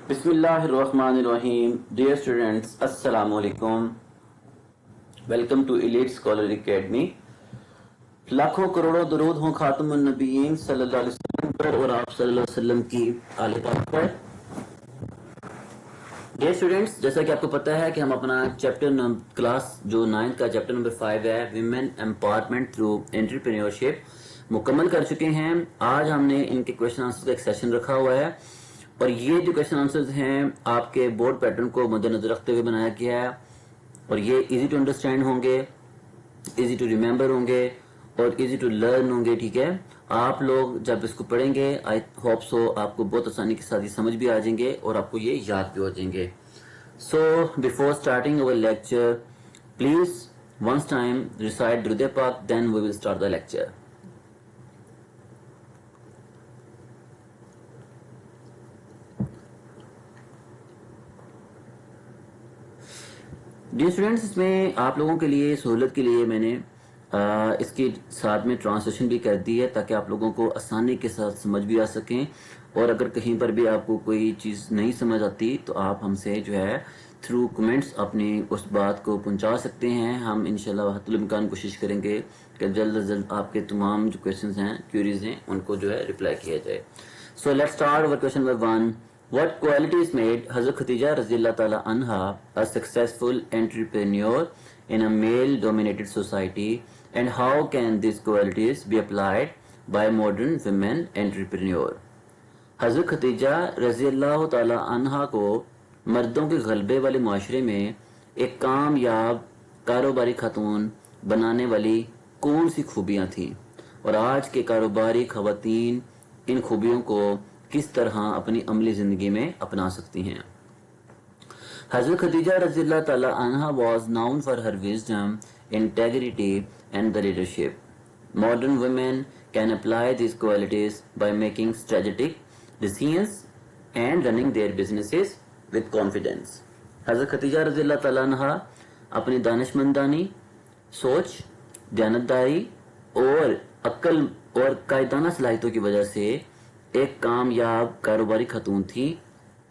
بسم اللہ الرحمن الرحیم. ڈیئر اسٹوڈینٹس، السلام علیکم. Welcome to Elite Scholar Academy. لاکھوں کروڑوں درود ہوں خاتم النبیین صلی اللہ علیہ وسلم پر اور آپ صلی اللہ علیہ وسلم کی آل پاک پر. ڈیئر اسٹوڈینٹس، جیسا کہ آپ کو پتا ہے کہ ہم اپنا چیپٹر کلاس جو 9th کا چیپٹر نمبر 5 ہے، ویمن امپاورمنٹ تھرو انٹرپرینیورشپ، مکمل کر چکے ہیں. آج ہم نے ان کے کویشچن آنسر کا ایک سیشن رکھا ہوا ہے اور یہ جو کویشچن آنسرز ہیں آپ کے بورڈ پیٹرن کو مد نظر رکھتے ہوئے بنایا گیا ہے اور یہ ایزی ٹو انڈرسٹینڈ ہوں گے، ایزی ٹو ریممبر ہوں گے اور ایزی ٹو لرن ہوں گے. ٹھیک ہے، آپ لوگ جب اس کو پڑھیں گے آئی ہوپ سو آپ کو بہت آسانی کے ساتھ یہ سمجھ بھی آ جائیں گے اور آپ کو یہ یاد بھی ہو جائیں گے. So before starting our lecture please once time recite درود پاک، then we will start the lecture. Dear students, اس میں آپ لوگوں کے لیے سہولت کے لیے میں نے اس کے ساتھ میں ٹرانسلیشن بھی کر دی ہے تاکہ آپ لوگوں کو آسانی کے ساتھ سمجھ بھی آ سکیں، اور اگر کہیں پر بھی آپ کو کوئی چیز نہیں سمجھ آتی تو آپ ہم سے جو ہے تھرو کمنٹس اپنی اس بات کو پہنچا سکتے ہیں. ہم انشاءاللہ حتی الامکان کوشش کریں گے کہ جلد از جلد آپ کے تمام جو کویشچنز ہیں، کیوریز ہیں، ان کو جو ہے ریپلائی کیا جائے. So let's start over question number 1. What qualities made Hazrat Khadija Radhiyallahu Ta'ala Anha a successful entrepreneur in a male-dominated society, and how can these qualities be applied by modern women entrepreneur? حضرت خدیجہ رضی اللہ تعالی عنہا کو مردوں کے غلبے والے معاشرے میں ایک کامیاب کاروباری خاتون بنانے والی کون سی خوبیاں تھیں، اور آج کے کاروباری خواتین ان خوبیوں کو کس طرح اپنی عملی زندگی میں اپنا سکتی ہیں. حضرت خدیجہ رضی اللہ تعالی عنہا was known for her wisdom, integrity and the leadership. Modern women can apply these qualities by making strategic decisions and running their businesses with confidence. حضرت خدیجہ رضی اللہ تعالی عنہا اپنی دانشمندانی، سوچ، دیانتداری اور عقل اور قائدانہ صلاحیتوں کی وجہ سے ایک کامیاب کاروباری خاتون تھی.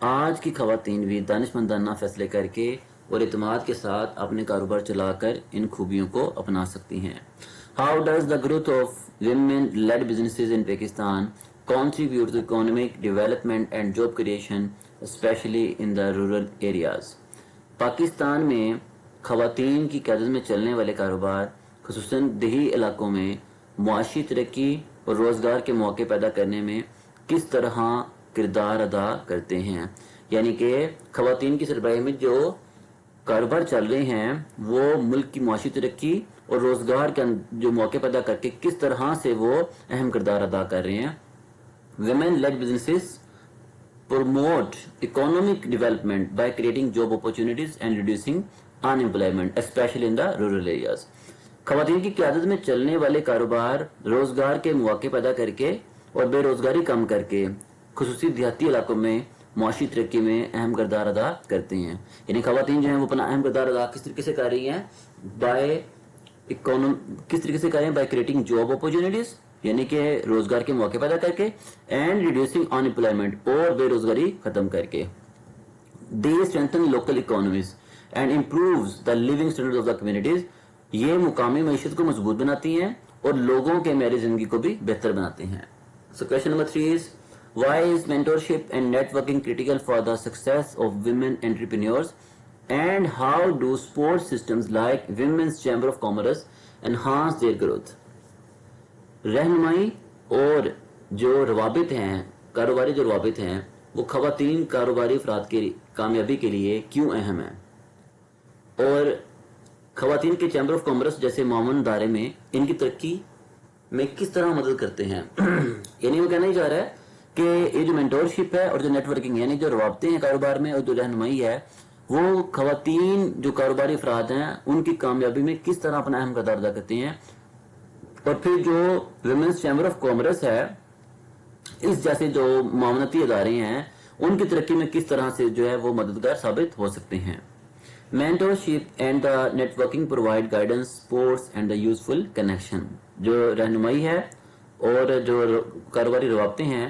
آج کی خواتین بھی دانشمندانہ فیصلے کر کے اور اعتماد کے ساتھ اپنے کاروبار چلا کر ان خوبیوں کو اپنا سکتی ہیں. How does the growth of women-led businesses in Pakistan contribute to economic development and job creation, especially in the rural areas? Pakistan میں خواتین کی قیادت میں چلنے والے کاروبار خصوصاً دیہی علاقوں میں معاشی ترقی اور روزگار کے موقع پیدا کرنے میں کس طرح کردار ادا کرتے ہیں. یعنی کہ خواتین کی سربراہی میں جو کاروبار چل رہے ہیں وہ ملک کی معاشی ترقی اور روزگار کے جو موقع پیدا کر کے کس طرح سے وہ اہم کردار ادا کر رہے ہیں. Women lead businesses promote economic development by creating job opportunities and reducing unemployment, especially in the rural areas. خواتین کی قیادت میں چلنے والے کاروبار روزگار کے مواقع پیدا کر کے اور بے روزگاری کم کر کے خصوصی دیہاتی علاقوں میں معاشی ترقی میں اہم کردار ادا کرتے ہیں. یعنی خواتین جو ہیں وہ اپنا اہم کردار ادا کس طریقے سے کر رہی ہیں؟ کس طریقے سے کر رہے ہیں؟ بائی کریٹنگ جاب اپورچونیٹیز، یعنی کہ روزگار کے موقع پیدا کر کے، اینڈ ریڈیوسنگ ان امپلائمنٹ اور بے روزگاری ختم کر کے. They strengthen local economies and improves the living standard of the communities. یہ مقامی معیشت کو مضبوط بناتی ہیں اور لوگوں کے معیار زندگی کو بھی بہتر بناتے ہیں. So question number 3 is, why is mentorship and networking critical for the success of women entrepreneurs, and how do support systems like Women's Chamber of Commerce enhance their growth? رہنمائی اور جو روابط ہیں، کاروباری جو روابط ہیں، وہ خواتین کاروباری افراد کی کامیابی کے لیے کیوں اہم ہیں، اور خواتین کے چیمبر آف کامرس جیسے معاون ادارے میں ان کی ترقی میں کس طرح مدد کرتے ہیں. یعنی وہ کہنا ہی چاہ رہا ہے کہ یہ جو مینٹورشپ ہے اور جو نیٹ ورکنگ یعنی جو روابطیں ہیں کاروبار میں اور جو رہنمائی ہے وہ خواتین جو کاروباری افراد ہیں ان کی کامیابی میں کس طرح اپنا اہم کردار ادا کرتے ہیں. اور پھر جو ویمنس چیمبر آف کامرس ہے، اس جیسے جو معاونتی ادارے ہیں، ان کی ترقی میں کس طرح سے جو ہے وہ مددگار ثابت ہو سکتے ہیں. Mentorship and the network provide guidance, sports and the useful connection. جو رہنمائی ہے اور جو کاروباری روابطیں ہیں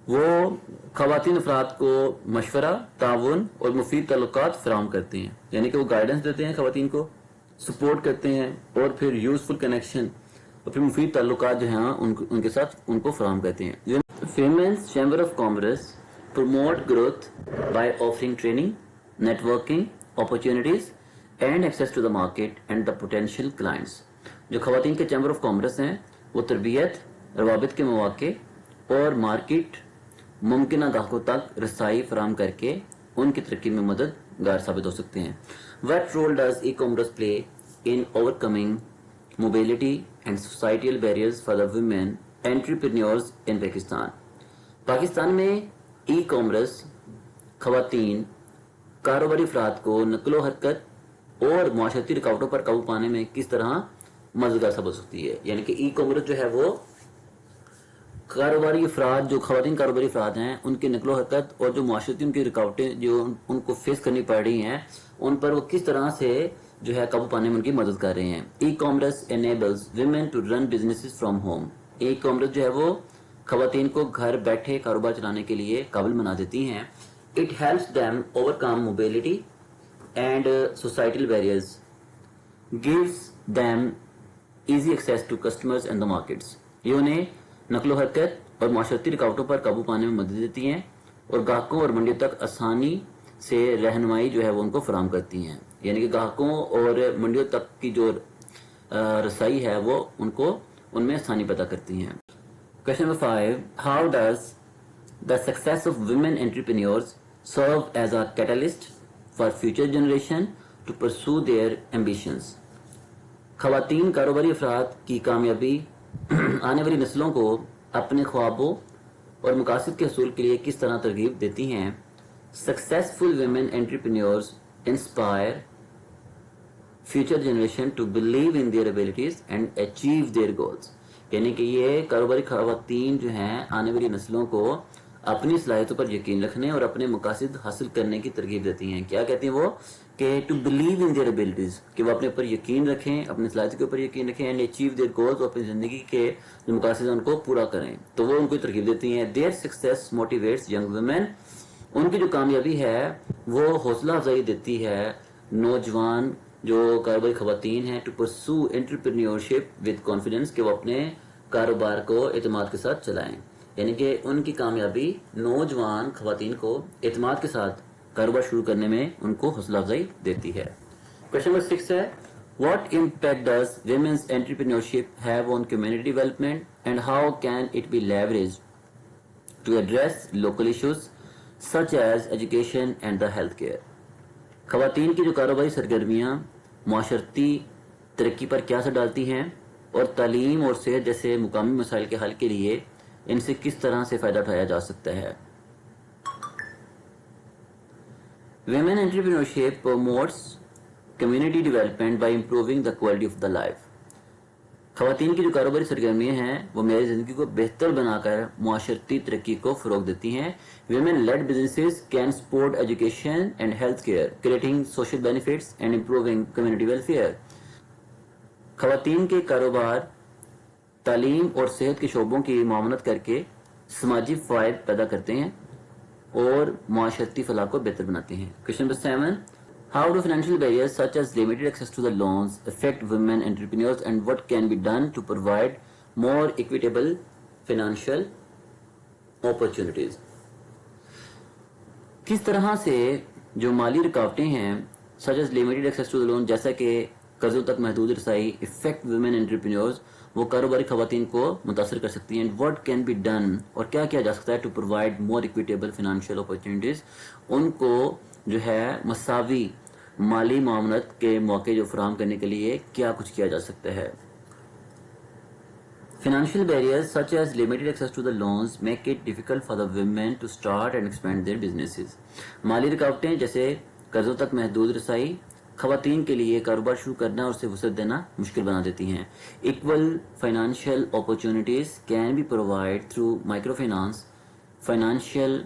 وہ خواتین افراد کو مشورہ، تعاون اور مفید تعلقات فراہم کرتے ہیں، یعنی کہ وہ گائیڈنس دیتے ہیں، خواتین کو سپورٹ کرتے ہیں، اور پھر یوزفل کنیکشن اور پھر مفید تعلقات جو ہیں ان کے ساتھ ان کو فراہم کرتے ہیں. Women's Chamber of Commerce promote growth by offering training, networking opportunities and access to the market and the potential clients. جو خواتین کے چیمبر آف کامرس ہیں وہ تربیت، روابط کے مواقع اور مارکیٹ ممکنہ گاہکوں تک رسائی فراہم کر کے ان کی ترقی میں مددگار ثابت ہو سکتے ہیں. What role does e-commerce play in overcoming mobility and societal barriers for the women entrepreneurs in Pakistan? Pakistan میں ای کامرس خواتین کاروباری افراد کو نقل و حرکت اور معاشرتی رکاوٹوں پر قابو پانے میں کس طرح مددگار ثابت ہو سکتی ہے. یعنی کہ ای کامرس جو ہے وہ کاروباری افراد، جو خواتین کاروباری افراد ہیں، ان کی نقل و حرکت اور جو معاشرتی ان کی رکاوٹیں جو ان کو فیس کرنی پڑ رہی ہیں، ان پر وہ کس طرح سے جو ہے قابو پانے میں ان کی مدد کر رہے ہیں. E-commerce enables women to run businesses from home. E-commerce جو ہے وہ خواتین کو گھر بیٹھے کاروبار چلانے کے لیے قابل بنا دیتی ہیں. It helps them overcome mobility and societal barriers, gives them easy access to customers and the markets. یہ انہیں نقل و حرکت اور معاشرتی رکاوٹوں پر قابو پانے میں مدد دیتی ہیں اور گاہکوں اور منڈیوں تک آسانی سے رہنمائی جو ہے وہ ان کو فراہم کرتی ہیں. یعنی کہ گاہکوں اور منڈیوں تک کی جو رسائی ہے وہ ان میں آسانی پیدا کرتی ہیں. Question number 5. How does the success of women entrepreneurs serve as a catalyst for future generation to pursue their ambitions? خواتین کاروباری افراد کی کامیابی آنے والی نسلوں کو اپنے خوابوں اور مقاصد کے حصول کے لیے کس طرح ترغیب دیتی ہیں؟ Successful women entrepreneurs inspire future generation to believe in their abilities and achieve their goals. یعنی کہ یہ کاروباری خواتین جو ہیں آنے والی نسلوں کو اپنی صلاحیتوں پر یقین رکھنے اور اپنے مقاصد حاصل کرنے کی ترغیب دیتی ہیں. کیا کہتی ہیں وہ؟ کہ to believe in their abilities, کہ وہ اپنے اوپر یقین رکھیں، اپنی صلاحیتوں کے اوپر یقین رکھیں، اینڈ اچیو دیئر گولز، اور اپنی زندگی کے جو مقاصد ہیں ان کو پورا کریں. تو وہ ان کو ترغیب دیتی ہیں. Their success motivates young women. ان کی جو کامیابی ہے وہ حوصلہ افزائی دیتی ہے نوجوان جو کاروباری خواتین ہیں to pursue entrepreneurship with confidence, کہ وہ اپنے کاروبار کو اعتماد کے ساتھ چلائیں. یعنی کہ ان کی کامیابی نوجوان خواتین کو اعتماد کے ساتھ کاروبار شروع کرنے میں ان کو حوصلہ افزائی دیتی ہے. کویشچن نمبر 6 ہے What impact does women's entrepreneurship have on community development and how can it be leveraged to address local issues such as education and the healthcare? خواتین کی جو کاروباری سرگرمیاں معاشرتی ترقی پر کیا اثر ڈالتی ہیں اور تعلیم اور صحت جیسے مقامی مسائل کے حل کے لیے ان سے کس طرح سے فائدہ اٹھایا جا سکتا ہے؟ Women entrepreneurship promotes community development by improving the quality of the life. خواتین کی جو کاروباری سرگرمیاں ہیں وہ معیاری زندگی کو بہتر بنا کر معاشرتی ترقی کو فروغ دیتی ہیں. Women led businesses can support education and healthcare, creating social benefits and improving community welfare. خواتین کے کاروبار تعلیم اور صحت کے شعبوں کی معاونت کر کے سماجی فوائد پیدا کرتے ہیں اور معاشرتی فلاح کو بہتر بناتے ہیں. Question number 7. How do financial barriers such as limited access to the loans affect women entrepreneurs and what can be done to provide more equitable financial opportunities? کس طرح سے جو مالی رکاوٹیں ہیں such as limited access to the loan جیسا کہ قرضوں تک محدود رسائی affect women entrepreneurs وہ کاروباری خواتین کو متاثر کر سکتی ہیں. what can be done اور کیا کیا جا سکتا ہے to provide more equitable financial opportunities ان کو جو ہے مساوی مالی معاونت کے موقع جو فراہم کرنے کے لیے کیا کچھ کیا جا سکتا ہے؟ Financial barriers such as limited access to the loans make it difficult for the women to start and expand their businesses. مالی رکاوٹیں جیسے قرضوں تک محدود رسائی خواتین کے لیے کاروبار شروع کرنا اور اسے وسعت دینا مشکل بنا دیتی ہیں. Equal financial opportunities can be provided through microfinance, financial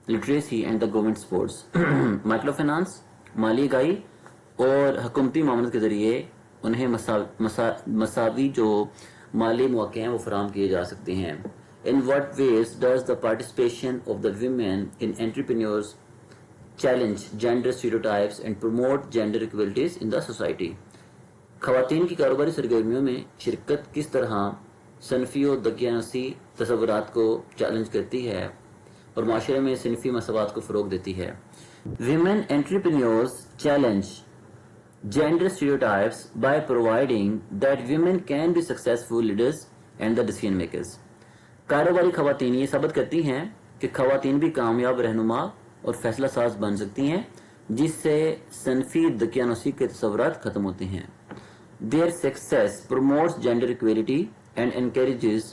literacy and the government supports. Micro finance مالی اگائی اور حکومتی معاونت کے ذریعے انہیں مساوی جو مالی مواقع ہیں وہ فراہم کیے جا سکتے ہیں. In what ways does the participation of the women in entrepreneurs challenge gender stereotypes and promote gender equalities in the society? خواتین کی کاروباری سرگرمیوں میں شرکت کس طرح صنفی و دقیانوسی تصورات کو چیلنج کرتی ہے اور معاشرے میں صنفی مساوات کو فروغ دیتی ہے؟ Women entrepreneurs challenge gender stereotypes by providing that women can be successful leaders and the decision makers. کاروباری خواتین یہ ثابت کرتی ہیں کہ خواتین بھی کامیاب رہنما اور فیصلہ ساز بن سکتی ہیں، جس سے صنفی دقیانوسی کے تصورات ختم ہوتے ہیں. Their success promotes gender equality and encourages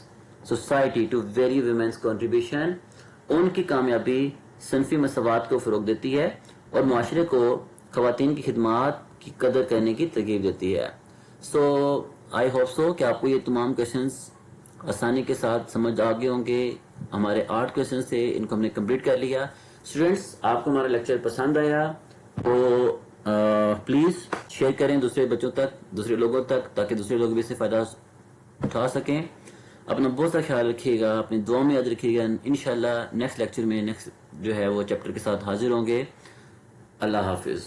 society to value women's contribution. ان کی کامیابی صنفی مساوات کو فروغ دیتی ہے اور معاشرے کو خواتین کی خدمات کی قدر کرنے کی ترغیب دیتی ہے. سو آئی ہوپ سو کہ آپ کو یہ تمام کویشچنس آسانی کے ساتھ سمجھ آ گئے ہوں گے. ہمارے 8 کویشچن تھے، ان کو ہم نے کمپلیٹ کر لیا. اسٹوڈینٹس، آپ کو ہمارا لیکچر پسند آیا تو پلیز شیئر کریں دوسرے بچوں تک، دوسرے لوگوں تک، تاکہ دوسرے لوگ بھی اس سے فائدہ اٹھا سکیں. اپنا بہت سا خیال رکھیے گا، اپنی دعا میں یاد رکھیے گا. انشاءاللہ نیکسٹ لیکچر میں نیکسٹ جو ہے وہ چیپٹر کے ساتھ حاضر ہوں گے. اللہ حافظ.